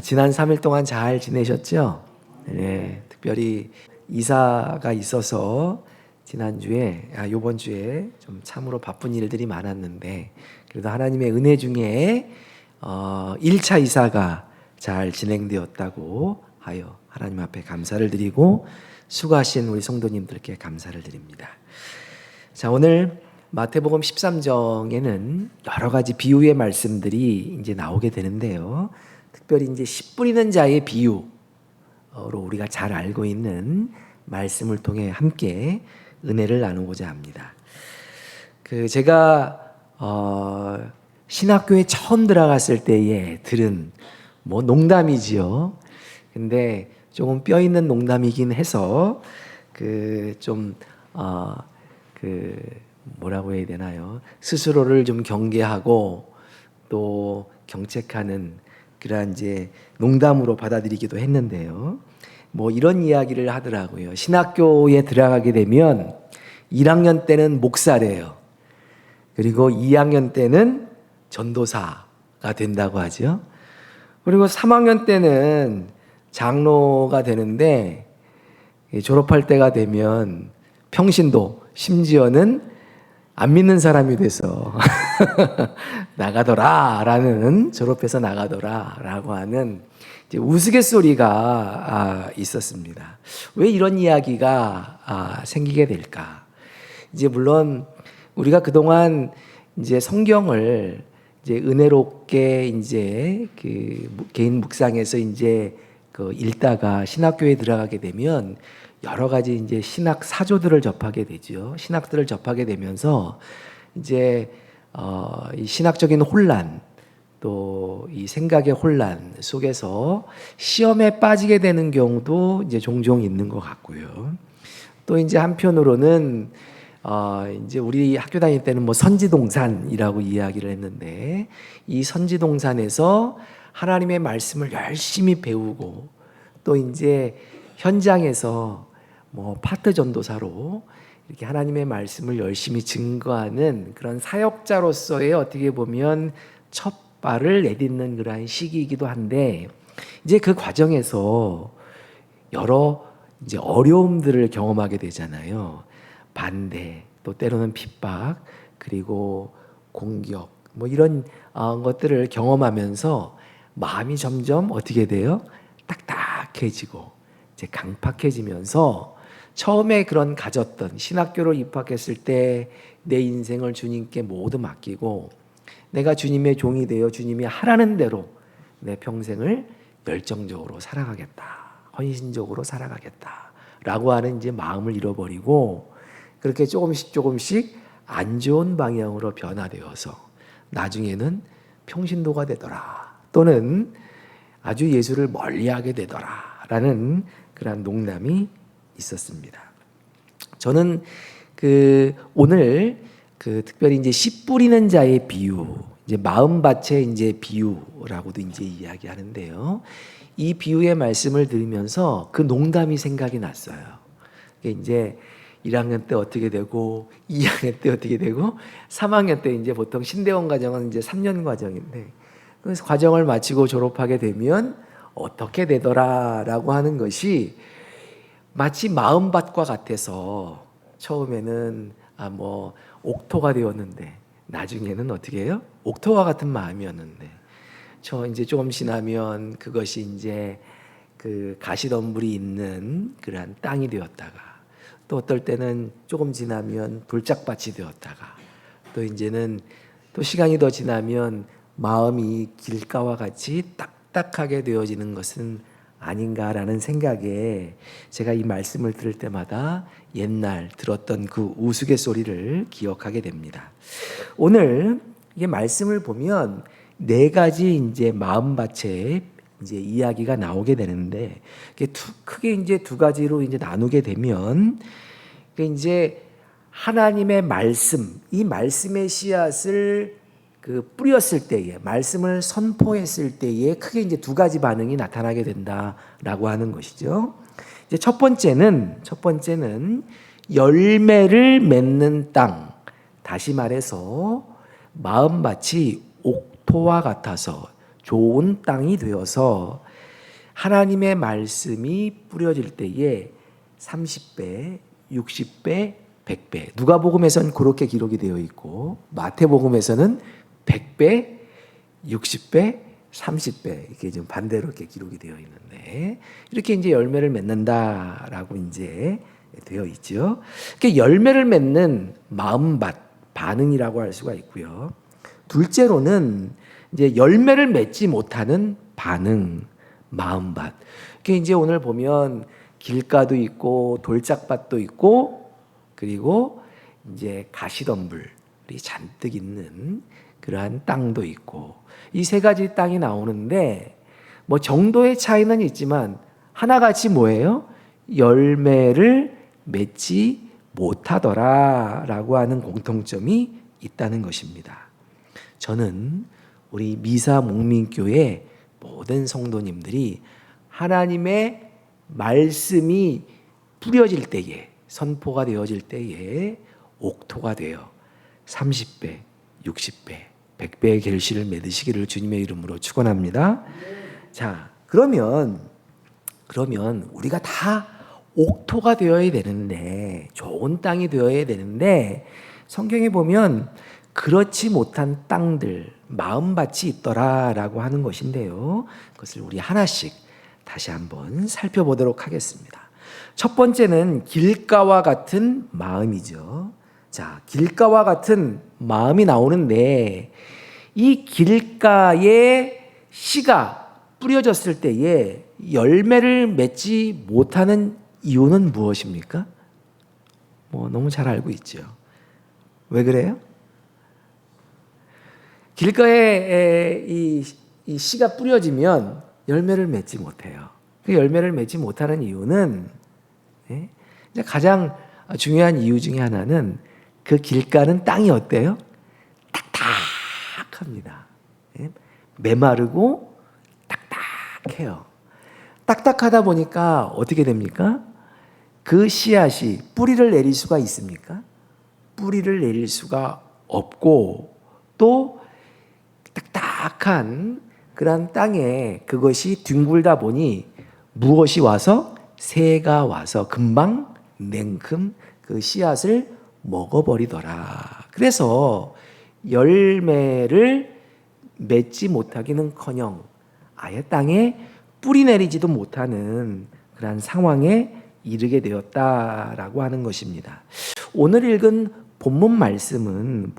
지난 3일 동안 잘 지내셨죠? 네, 특별히 이사가 있어서 지난주에, 요번 주에 좀 참으로 바쁜 일들이 많았는데, 그래도 하나님의 은혜 중에 1차 이사가 잘 진행되었다고 하여 하나님 앞에 감사를 드리고 수고하신 우리 성도님들께 감사를 드립니다. 자, 오늘 마태복음 13장에는 여러 가지 비유의 말씀들이 이제 나오게 되는데요. 특별히 이제 씨 뿌리는 자의 비유로 우리가 잘 알고 있는 말씀을 통해 함께 은혜를 나누고자 합니다. 제가 신학교에 처음 들어갔을 때에 들은 농담이지요. 근데 조금 뼈 있는 농담이긴 해서 뭐라고 해야 되나요? 스스로를 좀 경계하고 또 경책하는 그러한 이제 농담으로 받아들이기도 했는데요. 이런 이야기를 하더라고요. 신학교에 들어가게 되면 1학년 때는 목사래요. 그리고 2학년 때는 전도사가 된다고 하죠. 그리고 3학년 때는 장로가 되는데 졸업할 때가 되면 평신도, 심지어는 안 믿는 사람이 돼서 나가더라라는, 졸업해서 나가더라라고 하는 이제 우스갯소리가 있었습니다. 왜 이런 이야기가 생기게 될까? 이제 물론 우리가 그동안 이제 성경을 이제 은혜롭게 이제 개인 묵상에서 이제 읽다가 신학교에 들어가게 되면 여러 가지 이제 신학 사조들을 접하게 되죠. 신학들을 접하게 되면서 이제 이 신학적인 혼란, 또 이 생각의 혼란 속에서 시험에 빠지게 되는 경우도 이제 종종 있는 것 같고요. 또 이제 한편으로는 이제 우리 학교 다닐 때는 선지동산이라고 이야기를 했는데, 이 선지동산에서 하나님의 말씀을 열심히 배우고 또 이제 현장에서 파트 전도사로 이렇게 하나님의 말씀을 열심히 증거하는 그런 사역자로서의 어떻게 보면 첫 발을 내딛는 그러한 시기이기도 한데, 이제 그 과정에서 여러 이제 어려움들을 경험하게 되잖아요. 반대, 또 때로는 핍박, 그리고 공격, 이런 것들을 경험하면서 마음이 점점 어떻게 돼요? 딱딱해지고 이제 강팍해지면서 처음에 그런 가졌던 신학교를 입학했을 때 내 인생을 주님께 모두 맡기고 내가 주님의 종이 되어 주님이 하라는 대로 내 평생을 열정적으로 살아가겠다, 헌신적으로 살아가겠다 라고 하는 이제 마음을 잃어버리고, 그렇게 조금씩 안 좋은 방향으로 변화되어서 나중에는 평신도가 되더라, 또는 아주 예수를 멀리하게 되더라 라는 그런 농담이 있었습니다. 저는 오늘 특별히 이제 씨 뿌리는 자의 비유, 이제 마음밭의 이제 비유라고도 이제 이야기하는데요. 이 비유의 말씀을 들으면서 그 농담이 생각이 났어요. 이제 1학년 때 어떻게 되고, 2학년 때 어떻게 되고, 3학년 때 이제 보통 신대원 과정은 이제 3년 과정인데, 그래서 과정을 마치고 졸업하게 되면 어떻게 되더라라고 하는 것이 마치 마음밭과 같아서 처음에는 옥토가 되었는데 나중에는 어떻게 해요? 옥토와 같은 마음이었는데 이제 조금 지나면 그것이 이제 가시덤불이 있는 그러한 땅이 되었다가, 또 어떨 때는 조금 지나면 돌짝밭이 되었다가, 또 이제는 또 시간이 더 지나면 마음이 길가와 같이 딱딱하게 되어지는 것은 아닌가라는 생각에 제가 이 말씀을 들을 때마다 옛날 들었던 그 우스갯소리를 기억하게 됩니다. 오늘 이 말씀을 보면 4가지 이제 마음밭의 이제 이야기가 나오게 되는데, 크게 이제 2가지로 이제 나누게 되면, 이제 하나님의 말씀, 이 말씀의 씨앗을 뿌렸을 때에, 말씀을 선포했을 때에 크게 이제 2가지 반응이 나타나게 된다라고 하는 것이죠. 이제 첫 번째는 열매를 맺는 땅, 다시 말해서 마음밭이 옥토와 같아서 좋은 땅이 되어서 하나님의 말씀이 뿌려질 때에 30배, 60배, 100배. 누가복음에서는 그렇게 기록이 되어 있고 마태복음에서는 100배, 60배, 30배 이렇게 좀 반대로 이렇게 기록이 되어 있는데 이렇게 이제 열매를 맺는다라고 이제 되어 있죠. 이렇게 열매를 맺는 마음밭 반응이라고 할 수가 있고요. 둘째로는 이제 열매를 맺지 못하는 반응 마음밭. 이게 이제 오늘 보면 길가도 있고 돌짝밭도 있고 그리고 이제 가시덤불이 잔뜩 있는 그러한 땅도 있고 이 세 가지 땅이 나오는데 뭐 정도의 차이는 있지만 하나같이 뭐예요? 열매를 맺지 못하더라라고 하는 공통점이 있다는 것입니다. 저는 우리 미사 목민교회 모든 성도님들이 하나님의 말씀이 뿌려질 때에 선포가 되어질 때에 옥토가 되어 30배, 60배, 100배의 결실을 맺으시기를 주님의 이름으로 축원합니다. 자, 그러면 우리가 다 옥토가 되어야 되는데 좋은 땅이 되어야 되는데 성경에 보면 그렇지 못한 땅들 마음밭이 있더라라고 하는 것인데요. 그것을 우리 하나씩 다시 한번 살펴보도록 하겠습니다. 첫 번째는 길가와 같은 마음이죠. 자, 길가와 같은 마음이 나오는데 이 길가에 씨가 뿌려졌을 때에 열매를 맺지 못하는 이유는 무엇입니까? 뭐 너무 잘 알고 있죠. 왜 그래요? 길가에 이 씨가 뿌려지면 열매를 맺지 못해요. 그 열매를 맺지 못하는 이유는 가장 중요한 이유 중에 하나는 그 길가는 땅이 어때요? 딱딱합니다. 메마르고 딱딱해요. 딱딱하다 보니까 어떻게 됩니까? 그 씨앗이 뿌리를 내릴 수가 있습니까? 뿌리를 내릴 수가 없고 또 딱딱한 그런 땅에 그것이 뒹굴다 보니 무엇이 와서? 새가 와서 금방 냉큼 그 씨앗을 먹어버리더라. 그래서 열매를 맺지 못하기는커녕 아예 땅에 뿌리 내리지도 못하는 그런 상황에 이르게 되었다라고 하는 것입니다. 오늘 읽은 본문 말씀은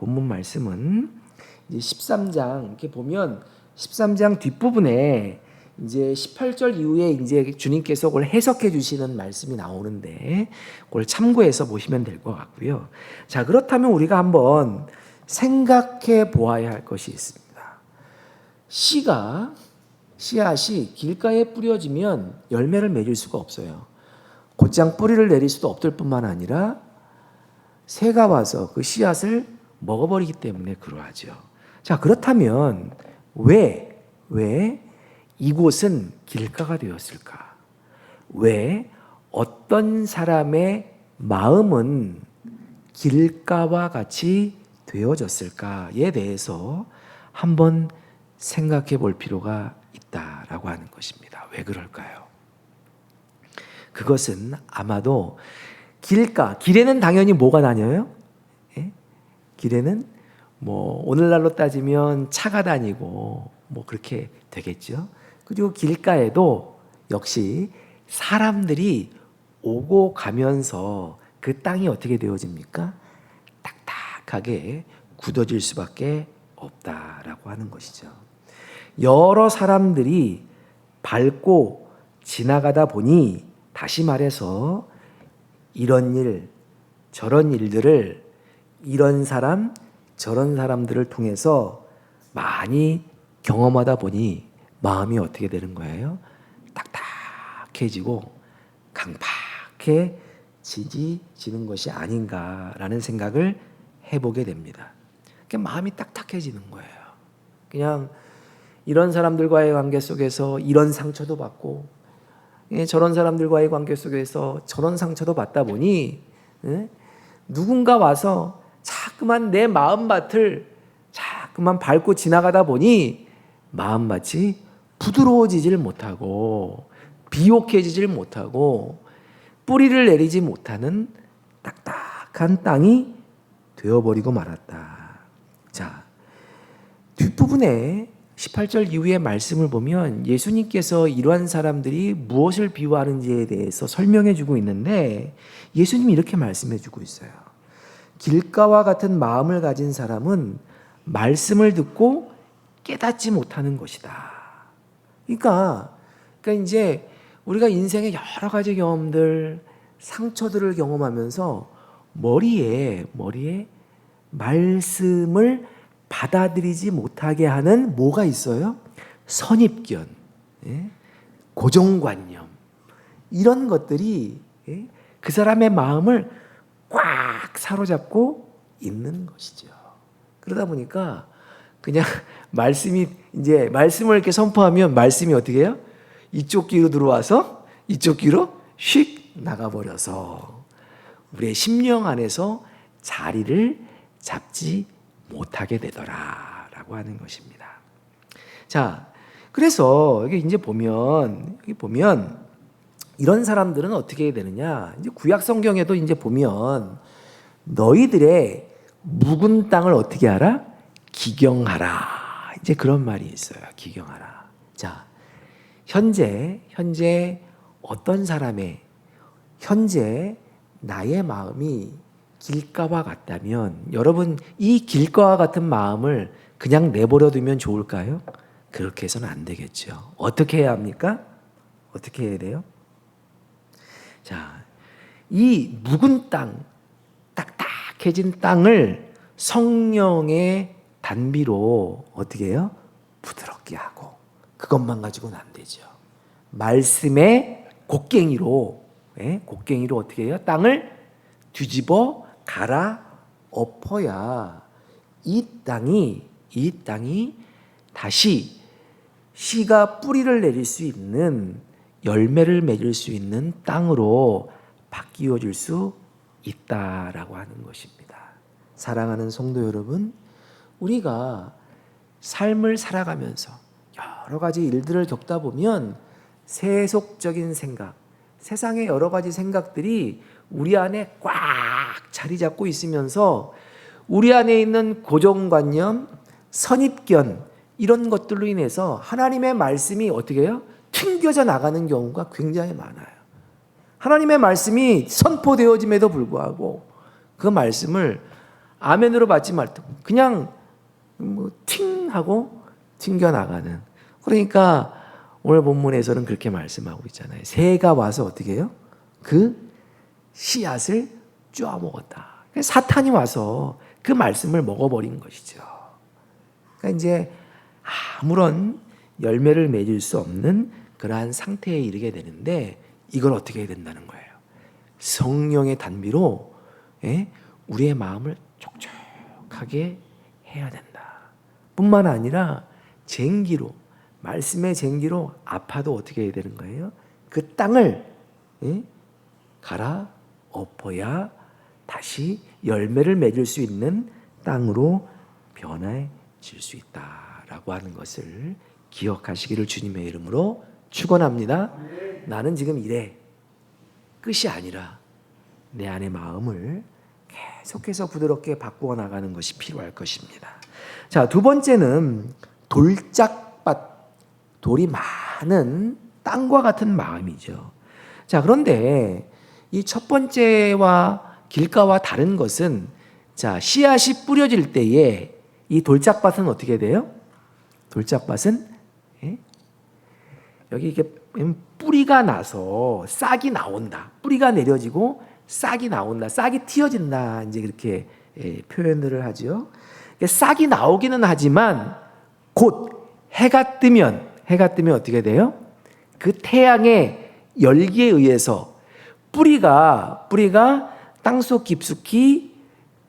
이제 13장 이렇게 보면 13장 뒷부분에 이제 18절 이후에 이제 주님께서 그걸 해석해 주시는 말씀이 나오는데 그걸 참고해서 보시면 될 것 같고요. 자, 그렇다면 우리가 한번 생각해 보아야 할 것이 있습니다. 씨앗이 길가에 뿌려지면 열매를 맺을 수가 없어요. 곧장 뿌리를 내릴 수도 없을 뿐만 아니라 새가 와서 그 씨앗을 먹어버리기 때문에 그러하죠. 자, 그렇다면 왜 이곳은 길가가 되었을까? 왜 어떤 사람의 마음은 길가와 같이 되어졌을까에 대해서 한번 생각해 볼 필요가 있다라고 하는 것입니다. 왜 그럴까요? 그것은 아마도 길에는 당연히 뭐가 다녀요? 길에는 뭐 오늘날로 따지면 차가 다니고 뭐 그렇게 되겠죠. 그리고 길가에도 역시 사람들이 오고 가면서 그 땅이 어떻게 되어집니까? 딱딱하게 굳어질 수밖에 없다라고 하는 것이죠. 여러 사람들이 밟고 지나가다 보니 다시 말해서 이런 일, 저런 일들을 이런 사람, 저런 사람들을 통해서 많이 경험하다 보니 마음이 어떻게 되는 거예요? 딱딱해지고 강팍해지는 것이 아닌가라는 생각을 해보게 됩니다. 마음이 딱딱해지는 거예요. 그냥 이런 사람들과의 관계 속에서 이런 상처도 받고 저런 사람들과의 관계 속에서 저런 상처도 받다 보니 누군가 와서 자꾸만 내 마음밭을 자꾸만 밟고 지나가다 보니 마음밭이 부드러워지질 못하고 비옥해지질 못하고 뿌리를 내리지 못하는 딱딱한 땅이 되어버리고 말았다. 자, 뒷부분에 18절 이후의 말씀을 보면 예수님께서 이러한 사람들이 무엇을 비유하는지에 대해서 설명해 주고 있는데 예수님이 이렇게 말씀해 주고 있어요. 길가와 같은 마음을 가진 사람은 말씀을 듣고 깨닫지 못하는 것이다. 그러니까 이제 우리가 인생의 여러 가지 경험들, 상처들을 경험하면서 머리에 말씀을 받아들이지 못하게 하는 뭐가 있어요? 선입견, 고정관념, 이런 것들이 그 사람의 마음을 꽉 사로잡고 있는 것이죠. 그러다 보니까 그냥 말씀을 이렇게 선포하면 말씀이 어떻게 해요? 이쪽 귀로 들어와서 이쪽 귀로 휙 나가버려서 우리의 심령 안에서 자리를 잡지 못하게 되더라라고 하는 것입니다. 자, 그래서 여기 이제 보면 이런 사람들은 어떻게 되느냐? 이제 구약 성경에도 이제 보면 너희들의 묵은 땅을 어떻게 하라? 기경하라. 이제 그런 말이 있어요. 기경하라. 자, 현재 어떤 사람의 현재 나의 마음이 길가와 같다면 여러분 이 길가와 같은 마음을 그냥 내버려 두면 좋을까요? 그렇게 해서는 안 되겠죠. 어떻게 해야 합니까? 어떻게 해야 돼요? 자, 이 묵은 땅, 딱딱해진 땅을 성령의 단비로 어떻게 해요? 부드럽게 하고 그것만 가지고는 안 되죠. 말씀의 곡괭이로 어떻게 해요? 땅을 뒤집어 갈아 엎어야 이 땅이 다시 씨가 뿌리를 내릴 수 있는 열매를 맺을 수 있는 땅으로 바뀌어질 수 있다라고 하는 것입니다. 사랑하는 성도 여러분, 우리가 삶을 살아가면서 여러 가지 일들을 겪다 보면 세속적인 생각, 세상의 여러 가지 생각들이 우리 안에 꽉 자리 잡고 있으면서 우리 안에 있는 고정관념, 선입견 이런 것들로 인해서 하나님의 말씀이 어떻게 해요? 튕겨져 나가는 경우가 굉장히 많아요. 하나님의 말씀이 선포되어짐에도 불구하고 그 말씀을 아멘으로 받지 말고 그냥 팅 하고 튕겨 나가는. 그러니까 오늘 본문에서는 그렇게 말씀하고 있잖아요. 새가 와서 어떻게 해요? 그 씨앗을 쪼아 먹었다. 사탄이 와서 그 말씀을 먹어버린 것이죠. 그러니까 이제 아무런 열매를 맺을 수 없는 그러한 상태에 이르게 되는데 이걸 어떻게 해야 된다는 거예요? 성령의 단비로 우리의 마음을 촉촉하게 해야 된다. 뿐만 아니라 쟁기로, 말씀의 쟁기로 아파도 어떻게 해야 되는 거예요? 그 땅을 갈아 엎어야 다시 열매를 맺을 수 있는 땅으로 변해질 수 있다라고 하는 것을 기억하시기를 주님의 이름으로 축원합니다. 나는 지금 이래. 끝이 아니라 내 안의 마음을 계속해서 부드럽게 바꾸어 나가는 것이 필요할 것입니다. 자, 두 번째는 돌짝밭, 돌이 많은 땅과 같은 마음이죠. 자, 그런데 이 첫 번째와 길가와 다른 것은 자, 씨앗이 뿌려질 때에 이 돌짝밭은 어떻게 돼요? 돌짝밭은 여기 이게 뿌리가 나서 싹이 나온다. 뿌리가 내려지고 싹이 나온다. 싹이 튀어진다. 이제 그렇게 표현들을 하죠. 싹이 나오기는 하지만 곧 해가 뜨면 어떻게 돼요? 그 태양의 열기에 의해서 뿌리가 땅속 깊숙이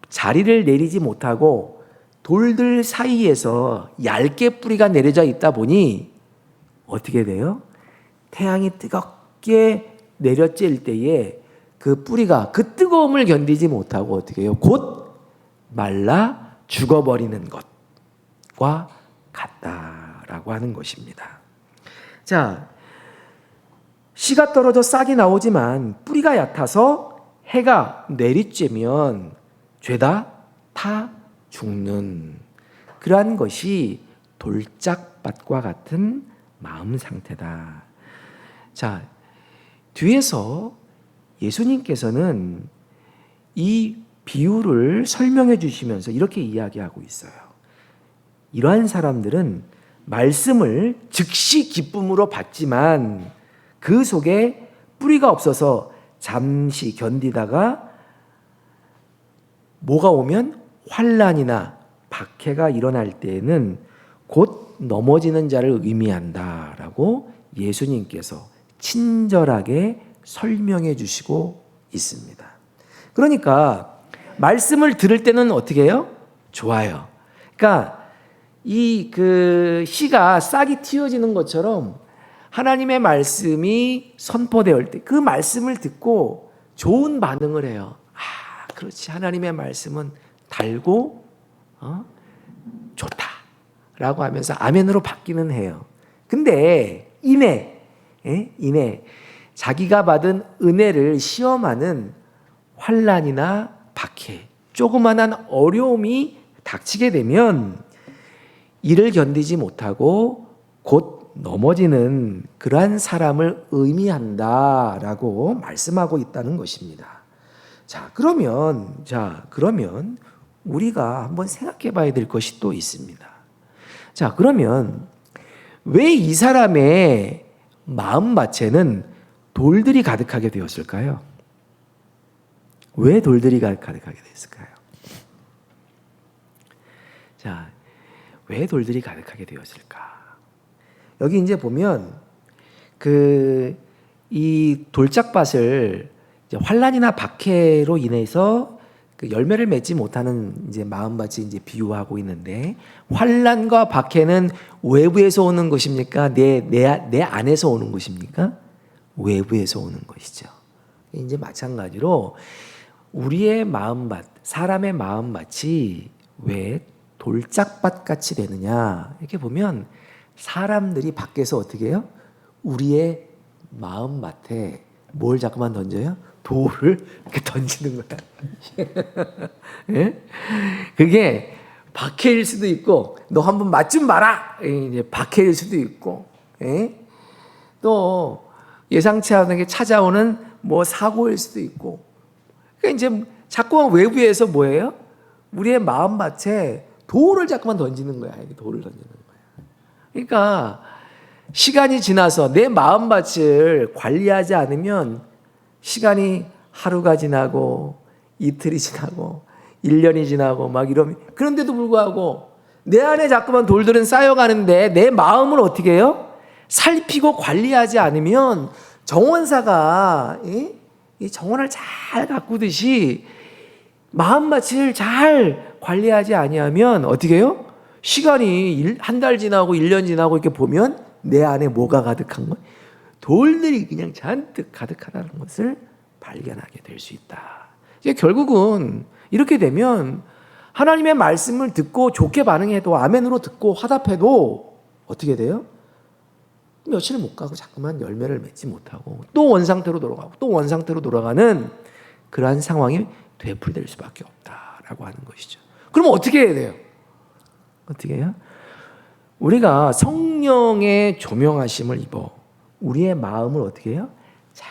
자리를 내리지 못하고 돌들 사이에서 얇게 뿌리가 내려져 있다 보니 어떻게 돼요? 태양이 뜨겁게 내려쬐을 때에 그 뿌리가 그 뜨거움을 견디지 못하고 어떻게 해요? 곧 말라 죽어버리는 것과 같다라고 라고 하는 것입니다. 자, 씨가 떨어져 싹이 나오지만 뿌리가 얕아서 해가 내리쬐면 죄다 타 죽는 그러한 것이 돌짝밭과 같은 마음 상태다. 자, 뒤에서 예수님께서는 이 비유를 설명해 주시면서 이렇게 이야기하고 있어요. 이러한 사람들은 말씀을 즉시 기쁨으로 받지만 그 속에 뿌리가 없어서 잠시 견디다가 뭐가 오면 환난이나 박해가 일어날 때에는 곧 넘어지는 자를 의미한다라고 예수님께서 친절하게 설명해 주시고 있습니다. 그러니까 말씀을 들을 때는 어떻게 해요? 좋아요. 그러니까 이 씨가 싹이 틔어지는 것처럼 하나님의 말씀이 선포될 때 그 말씀을 듣고 좋은 반응을 해요. 아, 그렇지. 하나님의 말씀은 달고 좋다라고 하면서 아멘으로 받기는 해요. 근데 이내 자기가 받은 은혜를 시험하는 환난이나 박해, 조그만한 어려움이 닥치게 되면 이를 견디지 못하고 곧 넘어지는 그러한 사람을 의미한다라고 말씀하고 있다는 것입니다. 그러면 우리가 한번 생각해 봐야 될 것이 또 있습니다. 그러면 왜 이 사람의 마음밭에는 돌들이 가득하게 되었을까요? 왜 돌들이 가득하게 되었을까요? 왜 돌들이 가득하게 되었을까? 여기 이제 보면 이 돌짝밭을 이제 환난이나 박해로 인해서 열매를 맺지 못하는 이제 마음밭이 이제 비유하고 있는데, 환난과 박해는 외부에서 오는 것입니까? 내 안에서 오는 것입니까? 외부에서 오는 것이죠. 이제 마찬가지로 우리의 마음밭, 사람의 마음밭이 왜 돌짝밭 같이 되느냐? 이렇게 보면 사람들이 밖에서 어떻게 해요? 우리의 마음밭에 뭘 자꾸만 던져요? 돌을 이렇게 던지는 거야. 예? 그게 박해일 수도 있고, 너 한번 맛 좀 봐라. 이제 박해일 수도 있고, 예? 또 예상치 않게 찾아오는 뭐 사고일 수도 있고. 그러니까 이제 자꾸만 외부에서 뭐예요? 우리의 마음밭에 돌을 자꾸만 던지는 거야. 돌을 던지는 거야. 그러니까 시간이 지나서 내 마음밭을 관리하지 않으면 시간이 하루가 지나고 이틀이 지나고 1년이 지나고 막 이러면, 그런데도 불구하고 내 안에 자꾸만 돌들은 쌓여가는데 내 마음을 어떻게 해요? 살피고 관리하지 않으면 정원사가 이 정원을 잘 가꾸듯이 마음밭을 잘 관리하지 아니하면 어떻게 해요? 시간이 한 달 지나고 1년 지나고 이렇게 보면 내 안에 뭐가 가득한 거예요? 돌들이 그냥 잔뜩 가득하다는 것을 발견하게 될 수 있다. 이제 결국은 이렇게 되면 하나님의 말씀을 듣고 좋게 반응해도, 아멘으로 듣고 화답해도 어떻게 돼요? 며칠 못 가고 자꾸만 열매를 맺지 못하고 또 원상태로 돌아가고 또 원상태로 돌아가는 그러한 상황이 되풀이될 수밖에 없다라고 하는 것이죠. 그럼 어떻게 해야 돼요? 어떻게 해요? 우리가 성령의 조명하심을 입어 우리의 마음을 어떻게 해요? 잘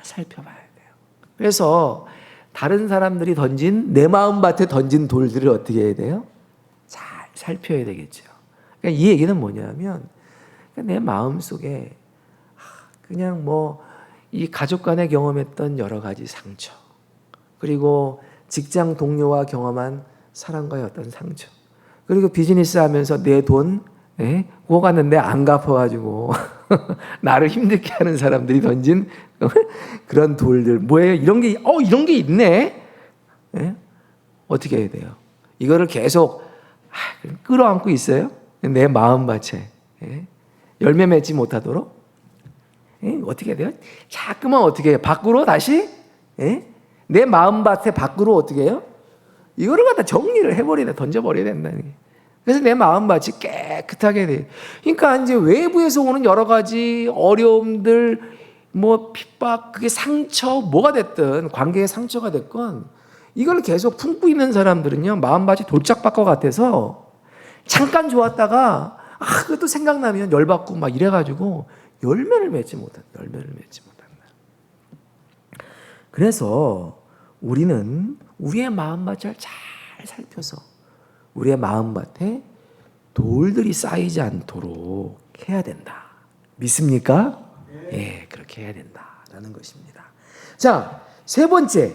살펴봐야 돼요. 그래서 다른 사람들이 던진, 내 마음밭에 던진 돌들을 어떻게 해야 돼요? 잘 살펴야 되겠죠. 그러니까 이 얘기는 뭐냐면, 내 마음 속에 그냥 이 가족 간에 경험했던 여러 가지 상처, 그리고 직장 동료와 경험한 사람과의 어떤 상처, 그리고 비즈니스 하면서 내 돈 그거 갔는데 안 갚아가지고 나를 힘들게 하는 사람들이 던진 그런 돌들, 뭐예요? 이런 게 있네. 어떻게 해야 돼요? 이거를 계속 끌어안고 있어요? 내 마음밭에 열매 맺지 못하도록 어떻게 해야 돼요? 자꾸만 어떻게 해요? 밖으로 다시 내 마음밭에 밖으로 어떻게 해요? 이거를 갖다 정리를 해버려야 돼. 던져버려야 된다는 게. 그래서 내 마음밭이 깨끗하게 돼. 그러니까 이제 외부에서 오는 여러 가지 어려움들, 뭐 핍박, 그게 상처, 뭐가 됐든 관계의 상처가 됐건 이걸 계속 품고 있는 사람들은요, 마음밭이 돌짝밭과 같아서 잠깐 좋았다가 그것도 생각나면 열받고 막 이래가지고 열매를 맺지 못한다. 그래서 우리는 우리의 마음밭을 잘 살펴서 우리의 마음밭에 돌들이 쌓이지 않도록 해야 된다. 믿습니까? 예, 그렇게 해야 된다라는 것입니다. 자, 세 번째,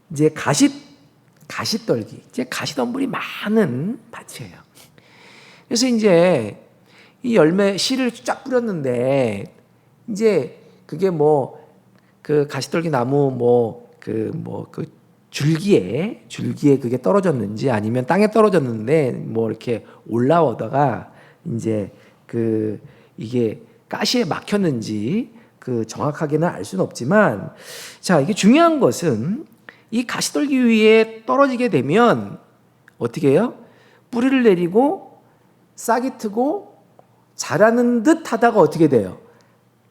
이제 가시떨기, 이제 가시덤불이 많은 밭이에요. 그래서 이제 이 열매 씨를 쫙 뿌렸는데 이제 그게 뭐 그 가시떨기 나무 그 줄기에 그게 떨어졌는지 아니면 땅에 떨어졌는데 뭐 이렇게 올라오다가 이제 그 이게 가시에 막혔는지 그 정확하게는 알 수는 없지만, 자, 이게 중요한 것은 이 가시떨기 위에 떨어지게 되면 어떻게 해요? 뿌리를 내리고 싹이 트고 자라는 듯 하다가 어떻게 돼요?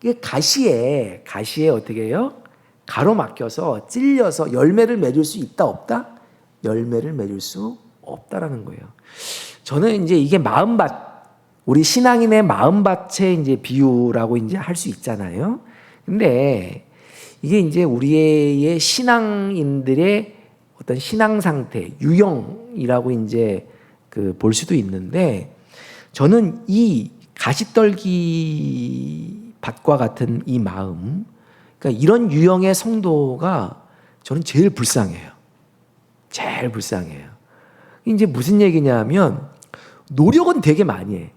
이게 가시에 어떻게 해요? 가로막혀서 찔려서 열매를 맺을 수 있다 없다? 열매를 맺을 수 없다라는 거예요. 저는 이제 이게 마음밭, 우리 신앙인의 마음밭의 이제 비유라고 이제 할 수 있잖아요. 근데 이게 이제 우리의 신앙인들의 어떤 신앙 상태, 유형이라고 이제 그 볼 수도 있는데, 저는 이 가시떨기 밭과 같은 이 마음, 그러니까 이런 유형의 성도가 저는 제일 불쌍해요. 제일 불쌍해요. 이제 무슨 얘기냐면 노력은 되게 많이 해.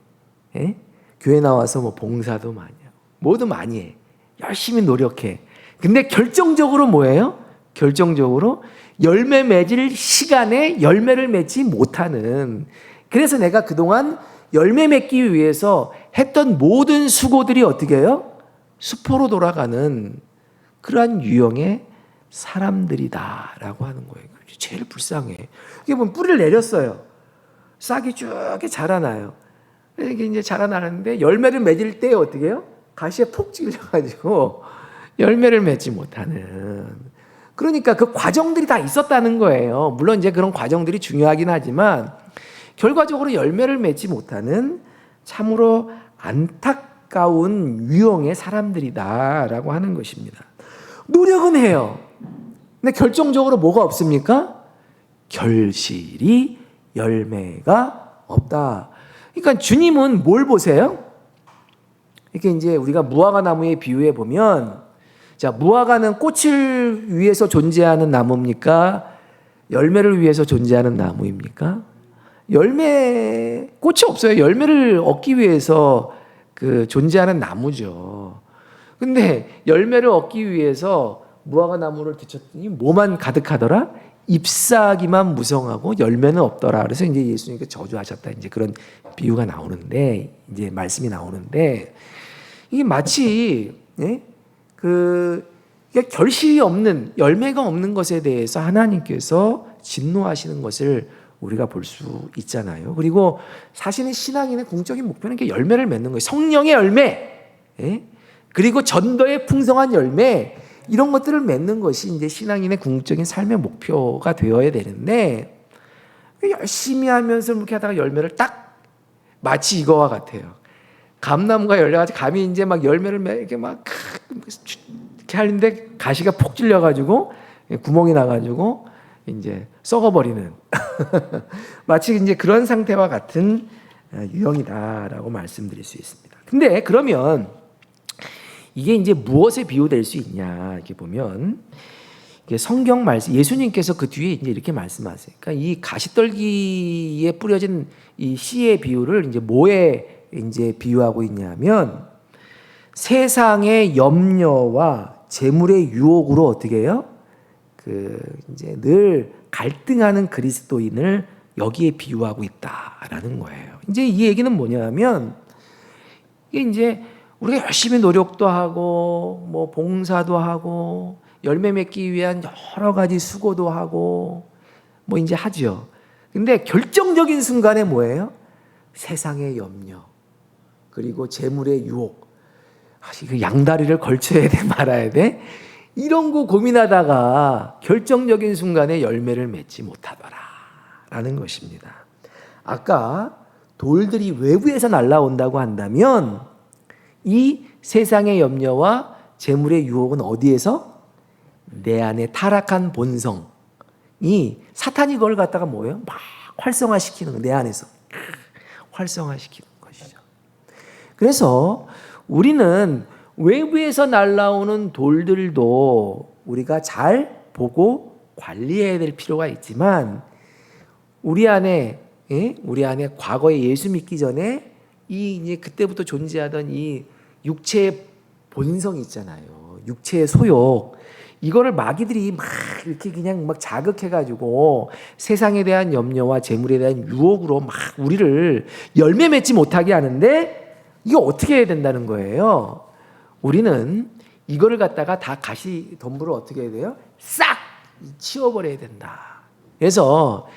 예? 교회 나와서 뭐 봉사도 많이 하고 뭐도 많이 해. 열심히 노력해. 근데 결정적으로 뭐예요? 결정적으로 열매 맺을 시간에 열매를 맺지 못하는, 그래서 내가 그동안 열매 맺기 위해서 했던 모든 수고들이 어떻게 해요? 수포로 돌아가는 그러한 유형의 사람들이다라고 하는 거예요. 제일 불쌍해. 이게 보면 뿌리를 내렸어요. 싹이 쭉 자라나요. 이게 이제 자라나는데 열매를 맺을 때 어떻게 해요? 가시에 폭 찔려가지고 열매를 맺지 못하는. 그러니까 그 과정들이 다 있었다는 거예요. 물론 이제 그런 과정들이 중요하긴 하지만 결과적으로 열매를 맺지 못하는 참으로 안타까운 유형의 사람들이다라고 하는 것입니다. 노력은 해요. 근데 결정적으로 뭐가 없습니까? 결실이, 열매가 없다. 그러니까 주님은 뭘 보세요? 이렇게 이제 우리가 무화과 나무에 비유해 보면, 자, 무화과는 꽃을 위해서 존재하는 나무입니까? 열매를 위해서 존재하는 나무입니까? 꽃이 없어요. 열매를 얻기 위해서 그 존재하는 나무죠. 근데 열매를 얻기 위해서 무화과 나무를 뒤쳤더니 뭐만 가득하더라? 잎사귀만 무성하고 열매는 없더라. 그래서 이제 예수님께서 저주하셨다. 이제 그런 비유가 나오는데, 이제 말씀이 나오는데, 이게 마치 결실이 없는, 열매가 없는 것에 대해서 하나님께서 진노하시는 것을 우리가 볼 수 있잖아요. 그리고 사실은 신앙인의 궁극적인 목표는 열매를 맺는 거예요. 성령의 열매, 그리고 전도의 풍성한 열매, 이런 것들을 맺는 것이 이제 신앙인의 궁극적인 삶의 목표가 되어야 되는데, 열심히 하면서 이렇게 하다가 열매를 딱, 마치 이거와 같아요. 감나무가 열려가지고 감이 이제 막 열매를 이렇게 막 이렇게 하는데 가시가 폭 찔려가지고 구멍이 나가지고 이제 썩어버리는 마치 이제 그런 상태와 같은 유형이다라고 말씀드릴 수 있습니다. 근데 그러면 이게 이제 무엇에 비유될 수 있냐 이렇게 보면, 성경 말씀, 예수님께서 그 뒤에 이제 이렇게 말씀하세요. 그러니까 이 가시떨기에 뿌려진 이 씨의 비유를 이제 뭐에 이제 비유하고 있냐면, 세상의 염려와 재물의 유혹으로 어떻게 해요? 이제 늘 갈등하는 그리스도인을 여기에 비유하고 있다라는 거예요. 이제 이 얘기는 뭐냐면, 이게 이제 우리가 열심히 노력도 하고 뭐 봉사도 하고 열매 맺기 위한 여러 가지 수고도 하고 뭐 이제 하죠. 근데 결정적인 순간에 뭐예요? 세상의 염려, 그리고 재물의 유혹. 이거 양다리를 걸쳐야 돼 말아야 돼? 이런 거 고민하다가 결정적인 순간에 열매를 맺지 못하더라 라는 것입니다. 아까 돌들이 외부에서 날아온다고 한다면 이 세상의 염려와 재물의 유혹은 어디에서? 내 안에 타락한 본성이 사탄이 그걸 갖다가 뭐예요? 막 활성화시키는 거, 내 안에서 활성화시키는 것이죠. 그래서 우리는 외부에서 날아오는 돌들도 우리가 잘 보고 관리해야 될 필요가 있지만 우리 안에 과거에 예수 믿기 전에 이제 그때부터 존재하던 이 육체의 본성 있잖아요. 육체의 소욕. 이거를 마귀들이 막 이렇게 그냥 막 자극해가지고 세상에 대한 염려와 재물에 대한 유혹으로 막 우리를 열매 맺지 못하게 하는데 이거 어떻게 해야 된다는 거예요? 우리는 이거를 갖다가 다 가시덤불을 어떻게 해야 돼요? 싹 치워버려야 된다. 그래서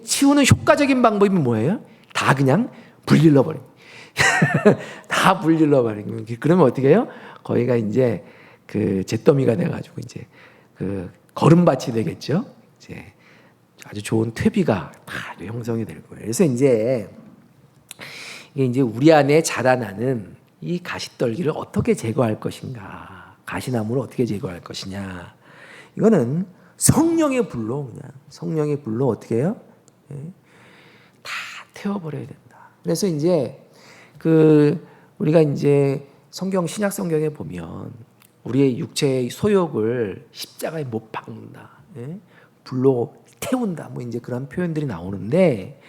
치우는 효과적인 방법이 뭐예요? 다 그냥 불질러 버립니다. 다 불질러 버리면 그러면 어떻게 해요? 거기가 이제 그 잿더미가 돼가지고 이제 그 거름밭이 되겠죠. 이제 아주 좋은 퇴비가 다 형성이 될 거예요. 그래서 이제 이게 이제 우리 안에 자라나는 이 가시떨기를 어떻게 제거할 것인가, 가시나무를 어떻게 제거할 것이냐, 이거는 성령의 불로 그냥 성령의 불로 어떻게 해요? 다 태워버려야 된다. 그래서 이제 그 우리가 이제 성경 신약 성경에 보면 우리의 육체의 소욕을 십자가에 못 박는다, 불로 태운다, 뭐 이제 그런 표현들이 나오는데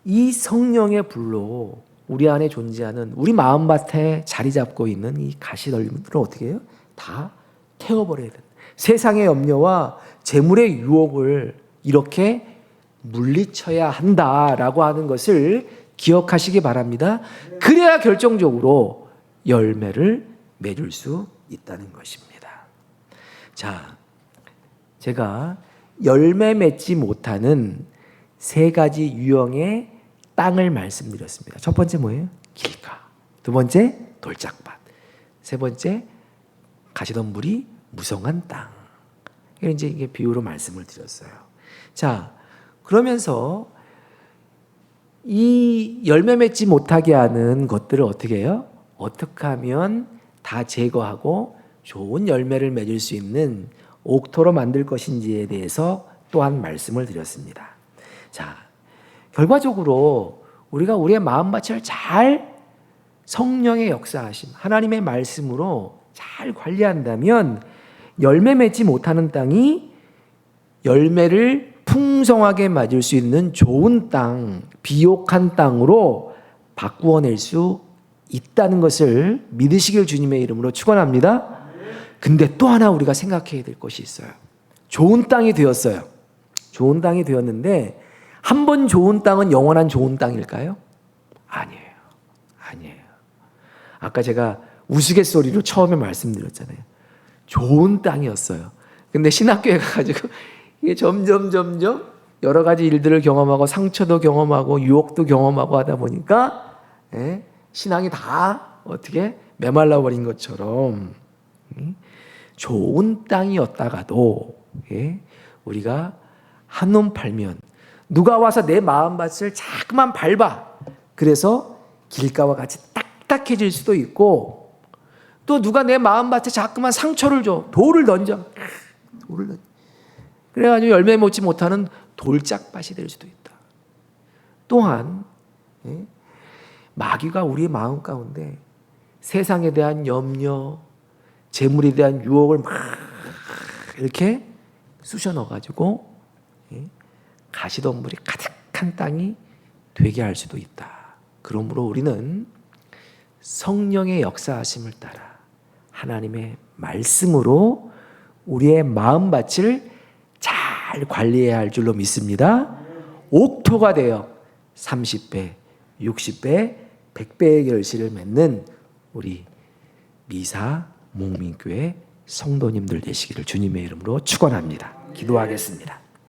이 성령의 불로 우리 안에 존재하는 우리 마음밭에 자리 잡고 있는 이 가시떨기를 어떻게 해요? 다 태워버려야 된다. 세상의 염려와 재물의 유혹을 이렇게 물리쳐야 한다라고 하는 것을 기억하시기 바랍니다. 그래야 결정적으로 열매를 맺을 수 있다는 것입니다. 자, 제가 열매 맺지 못하는 세 가지 유형의 땅을 말씀드렸습니다. 첫 번째 뭐예요? 길가. 두 번째 돌짝밭. 세 번째 가시덤불이 무성한 땅. 이제 이게 비유로 말씀을 드렸어요. 자, 그러면서 이 열매 맺지 못하게 하는 것들을 어떻게 해요? 어떻게 하면 다 제거하고 좋은 열매를 맺을 수 있는 옥토로 만들 것인지에 대해서 또한 말씀을 드렸습니다. 자, 결과적으로 우리가 우리의 마음밭을 잘 성령의 역사하심, 하나님의 말씀으로 잘 관리한다면 열매 맺지 못하는 땅이 열매를 풍성하게 맞을 수 있는 좋은 땅, 비옥한 땅으로 바꾸어낼 수 있다는 것을 믿으시길 주님의 이름으로 축원합니다. 근데 또 하나 우리가 생각해야 될 것이 있어요. 좋은 땅이 되었어요. 좋은 땅이 되었는데 한 번 좋은 땅은 영원한 좋은 땅일까요? 아니에요. 아니에요. 아까 제가 우스갯소리로 처음에 말씀드렸잖아요. 좋은 땅이었어요. 근데 신학교에 가가지고 이게 점점 여러 가지 일들을 경험하고 상처도 경험하고 유혹도 경험하고 하다 보니까 신앙이 다 어떻게 메말라 버린 것처럼 좋은 땅이었다가도 우리가 한눈 팔면 누가 와서 내 마음밭을 자꾸만 밟아. 그래서 길가와 같이 딱딱해질 수도 있고 또 누가 내 마음밭에 자꾸만 상처를 줘. 돌을 던져. 그래가지고 열매 맺지 못하는 돌짝밭이 될 수도 있다. 또한 마귀가 우리의 마음 가운데 세상에 대한 염려, 재물에 대한 유혹을 막 이렇게 쑤셔 넣어가지고 가시덤불이 가득한 땅이 되게 할 수도 있다. 그러므로 우리는 성령의 역사하심을 따라 하나님의 말씀으로 우리의 마음밭을 잘 관리해야 할 줄로 믿습니다. 옥토가 되어 30배, 60배, 100배의 결실을 맺는 우리 미사 목민교회 성도님들 되시기를 주님의 이름으로 축원합니다. 기도하겠습니다.